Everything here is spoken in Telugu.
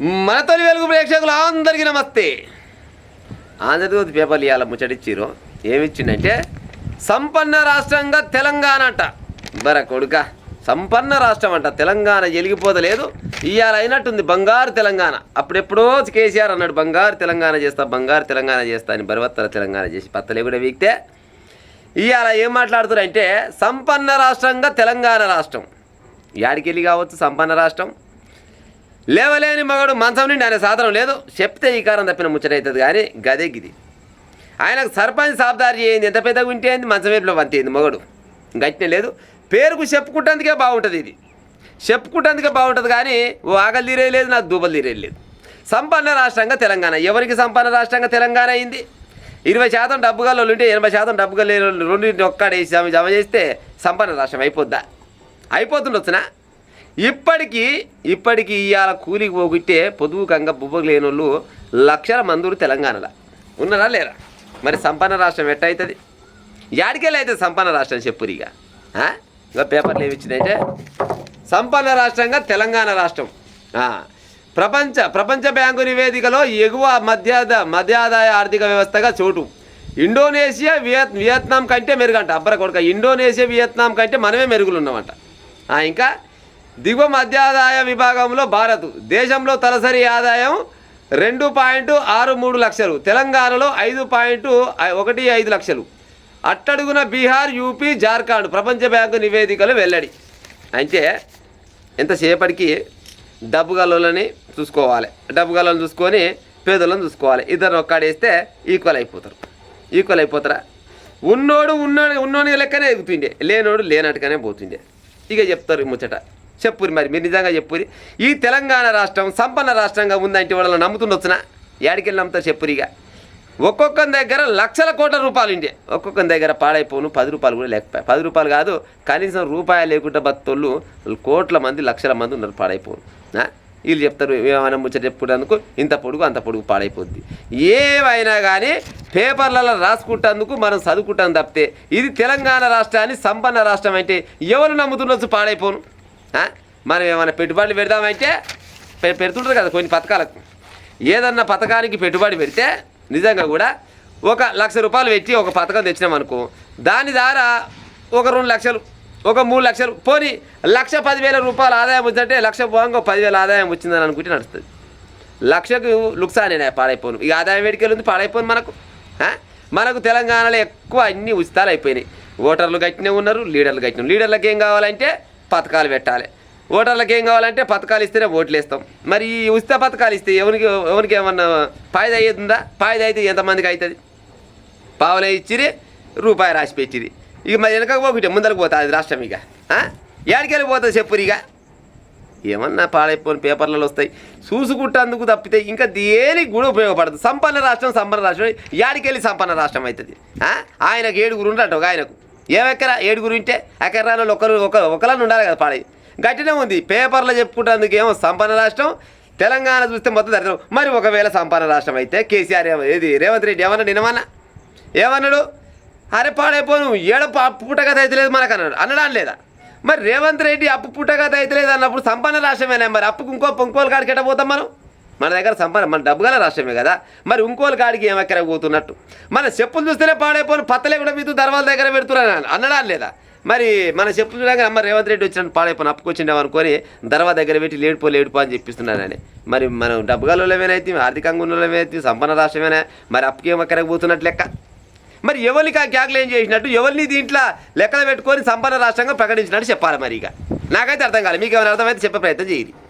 మన తొలి వెలుగు ప్రేక్షకులు అందరికీ నమస్తే. ఆంధ్రజ్యోతి పేపర్లు ఇవాళ ముచ్చటిచ్చిరు. ఏమిచ్చిందంటే సంపన్న రాష్ట్రంగా తెలంగాణ అంట. బర కొడుక, సంపన్న రాష్ట్రం అంట. తెలంగాణ ఎలిగిపోతలేదు. ఇవాళ అయినట్టుంది బంగారు తెలంగాణ. అప్పుడెప్పుడో కేసీఆర్ అన్నాడు బంగారు తెలంగాణ చేస్తా, బంగారు తెలంగాణ చేస్తా అని. బరువత్తర తెలంగాణ చేసి పత్తలే కూడా వీక్తే ఇవాళ ఏం మాట్లాడుతున్నారంటే సంపన్న రాష్ట్రంగా తెలంగాణ రాష్ట్రం. యాడికెళ్ళి కావచ్చు సంపన్న రాష్ట్రం. లేవలేని మగడు మంచం నుండి ఆయన సాధనం లేదు. చెప్తే ఈ కారం తప్పిన ముచ్చట అవుతుంది కానీ గదే గిది. ఆయనకు సర్పంచ్ సాబ్దారి చేయింది, ఎంత పెద్దగా ఉంటే అయింది, మంచం వైపులో వంతేయింది మగడు. గట్టినే లేదు. పేరుకు చెప్పుకుంటందుకే బాగుంటుంది. ఇది చెప్పుకుంటందుకే బాగుంటుంది కానీ ఓ ఆకలి తీరేయలేదు, నాకు దూబలు తీరేయలేదు. సంపన్న రాష్ట్రంగా తెలంగాణ. ఎవరికి సంపన్న రాష్ట్రంగా తెలంగాణ అయింది? 20% డబ్బు గల్లు ఉంటే 80% డబ్బు గల్లు రెండింటిని ఒక్కడేసి జమ చేస్తే సంపన్న రాష్ట్రం అయిపోద్దా? అయిపోతుండొచ్చునా? ఇప్పటికీ ఇవాళ కూలికి పోగొట్టే పొదువుకంగా బుబ్బకు లేని వాళ్ళు లక్షల మందులు తెలంగాణలో ఉన్నారా లేరా? మరి సంపన్న రాష్ట్రం ఎట్టయితుంది? యాడికెళ్ళి అయితే సంపన్న రాష్ట్రం చెప్పురిగా. ఇంకా పేపర్లు ఏమి ఇచ్చినాయంటే సంపన్న రాష్ట్రంగా తెలంగాణ రాష్ట్రం. ప్రపంచ బ్యాంకు నివేదికలో ఎగువ మధ్యాదాయ ఆర్థిక వ్యవస్థగా చోటు. ఇండోనేషియా వియత్నాం కంటే మెరుగంట. అబ్బర కొడుక, ఇండోనేషియా వియత్నాం కంటే మనమే మెరుగులున్నామంట. ఇంకా దిగువ మధ్యాదాయ విభాగంలో భారత్. దేశంలో తలసరి ఆదాయం 2.63 లక్షలు. తెలంగాణలో 5.15 లక్షలు. అట్టడుగున బీహార్, యూపీ, జార్ఖండ్. ప్రపంచ బ్యాంకు నివేదికలు వెల్లడి. అంటే ఎంతసేపటికి డబ్బు గల్లని చూసుకోవాలి, డబ్బు గల్లను చూసుకొని పేదలను చూసుకోవాలి. ఇద్దరు ఒక్కడేస్తే ఈక్వల్ అయిపోతారా? ఉన్నోని లెక్కనే ఎగుతుండే, లేనోడు లేనట్టుగానే పోతుండే. ఇక చెప్తారు ముచ్చట. చెప్పురి మరి, మీరు నిజంగా చెప్పురి. ఈ తెలంగాణ రాష్ట్రం సంపన్న రాష్ట్రంగా ఉందంటే వాళ్ళని నమ్ముతుండొచ్చునా? యాడికెళ్ళి నమ్ముతారు చెప్పురిగా. ఒక్కొక్కరి దగ్గర లక్షల కోట్ల రూపాయలు ఉండే, ఒక్కొక్కరి దగ్గర పాడైపోను 10 రూపాయలు కూడా లేకపోయా. 10 రూపాయలు కాదు, కనీసం రూపాయలు లేకుండా బతులు కోట్ల మంది, లక్షల మంది ఉన్నారు పాడైపోను. వీళ్ళు చెప్తారు ఏమైనా ముచ్చట చెప్పుకునేందుకు ఇంత పొడుగు అంత పొడుగు పాడైపోద్ది. ఏమైనా కానీ పేపర్లలో రాసుకుంటేందుకు మనం చదువుకుంటాం తప్పితే ఇది తెలంగాణ రాష్ట్రాన్ని సంపన్న రాష్ట్రం అంటే ఎవరు నమ్ముతుండొచ్చు పాడైపోను? మనం ఏమైనా పెట్టుబడులు పెడదామంటే పెడుతుంటారు కదా కొన్ని పథకాలకు. ఏదన్నా పథకానికి పెట్టుబడి పెడితే నిజంగా కూడా 1,00,000 రూపాయలు పెట్టి ఒక పథకం తెచ్చినామనుకో, దాని ద్వారా 2 లక్షలు, 3 లక్షలు, పోనీ 1,10,000 రూపాయలు ఆదాయం వచ్చిందంటే 1,00,000 పోగా 10,000 ఆదాయం వచ్చిందని అనుకుంటే నడుస్తుంది. 1,00,000కు లుక్సానే పాడైపోను. ఇక ఆదాయం వేడికెళ్ళి ఉంది పాడైపోను. మనకు తెలంగాణలో ఎక్కువ అన్ని ఉచితాలు అయిపోయినాయి. ఓటర్లు గట్టినే ఉన్నారు, లీడర్లు గట్టిన. లీడర్లకు ఏం కావాలంటే పథకాలు పెట్టాలి, ఓటర్లకు ఏం కావాలంటే పథకాలు ఇస్తేనే ఓట్లు వేస్తాం. మరి ఈ ఉచిత పథకాలు ఇస్తే ఎవరికి ఏమన్నా ఫాయిదా అవుతుందా? ఫాయిదా అయితే ఎంతమందికి అవుతుంది? పావులే ఇచ్చిరి, రూపాయి రాసి పెట్టిరి. ఇక మరి వెనకపోతే ముందరకు పోతుంది రాష్ట్రం. ఇక ఏడికెళ్ళి పోతుంది చెప్పురిగా. ఏమన్నా పాడైపోయిన పేపర్లలో వస్తాయి చూసుకుంటేందుకు తప్పితే ఇంకా దేనికి కూడా ఉపయోగపడదు. సంపన్న రాష్ట్రం యాడికెళ్ళి సంపన్న రాష్ట్రం అవుతుంది. ఆయనకు 7 ఉండట. ఒక ఆయనకు ఏమెక్కరా 7 ఉంటే ఎకరాలలో ఒకళ్ళని ఉండాలి కదా. పాడై గట్టినే ఉంది. పేపర్లో చెప్పుకుంటేందుకు ఏమో సంపన్న రాష్ట్రం. తెలంగాణ చూస్తే మొత్తం దరిద్రం. మరి ఒకవేళ సంపన్న రాష్ట్రం అయితే కేసీఆర్ రేవంత్ రెడ్డి ఏమన్నాడు? అరే పాడైపోను, అప్పు పుట్టగత అయితే లేదు మనకు అన్నాడా లేదా? మరి రేవంత్ రెడ్డి అప్పు పుట్టగత అయితే లేదు అన్నప్పుడు సంపన్న రాష్ట్రమేనా? మరి అప్పుకు ఇంకోళ్ళ కాడికి ఎట్ట పోతాం మనం? మన దగ్గర మన డబ్బు గల రాష్ట్రమే కదా. మరి ఇంకోళ్ళ కాడికి ఏమెక్కర పోతున్నట్టు? మన చెప్పులు చూస్తేనే పాడైపోను, పత్తలే కూడా మీతో దర్వాల దగ్గర పెడుతున్నారు అన్నడా లేదా? మరి మన చెప్పులు చూడగా అమ్మ రేవంత్ రెడ్డి వచ్చినట్టు పాడైపోను, అప్పుకొచ్చిండే అనుకొని దర్వా దగ్గర పెట్టి లేడిపో అని చెప్పిస్తున్నారని. మరి మనం డబ్బు గలవేనైతే, ఆర్థికంగా ఉన్నవేనైతే, సంపన్న రాష్ట్రమేనా? మరి అప్పుకి ఏమెక్కరకు పోతున్నట్టు లెక్క. మరి ఎవరికి ఆ క్యాకులేం చేసినట్టు, ఎవరిని దీంట్లో లెక్కలు పెట్టుకొని సంపన్న రాష్ట్రంగా ప్రకటించినట్టు చెప్పాలి. మరి ఇక నాకైతే అర్థం కాలేదు. మీకు ఏమైనా అర్థమైతే చెప్పే ప్రయత్నం చేయాలి.